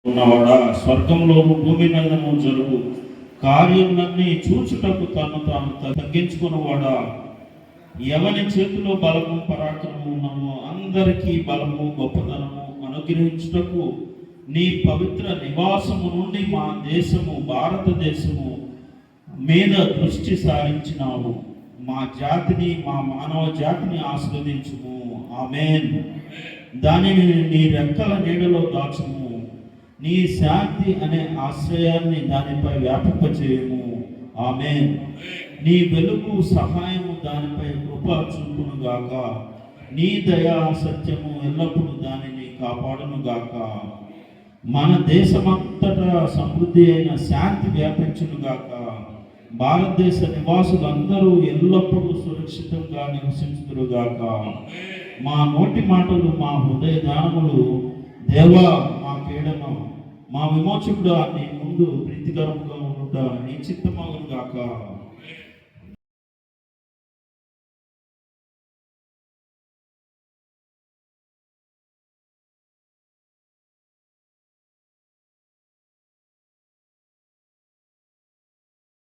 ఉన్నవాడా, స్వర్గంలోను భూమి మీదను జరుగు కార్యములన్నీ చూచుటకు తాను తగ్గించుకున్నవాడా, ఎవని చేతిలో బలము పరాక్రమము ఉన్నమో అందరికీ బలము గొప్పదనము అనుగ్రహించుటకు నీ పవిత్ర నివాసము నుండి మా దేశము భారతదేశము మీద దృష్టి సారించినావు. మా జాతిని, మా మానవ జాతిని ఆస్వాదించుము. ఆమేన్. దానిని నీ రెక్కల నీడలో దాచుము. నీ శాంతి అనే ఆశ్రయాన్ని దానిపై వ్యాపింపచేయము. ఆమేన్. నీ వెలుగు సహాయము దానిపై కృప చూపునుగాక. నీ దయా సత్యము ఎల్లప్పుడూ దానిని కాపాడునుగాక. మన దేశమంతటా సమృద్ధి అయిన శాంతి వ్యాపించునుగాక. భారతదేశ నివాసులందరూ ఎల్లప్పుడూ సురక్షితంగా నివసించుదురుగాక. మా నోటి మాటలు, మా హృదయ ధ్యానములు దేవా మా పీడను, మా విమోచకుడు నీ ముందు ప్రీతికరముగా ఉండుట నీ చిత్తమగునుగాక.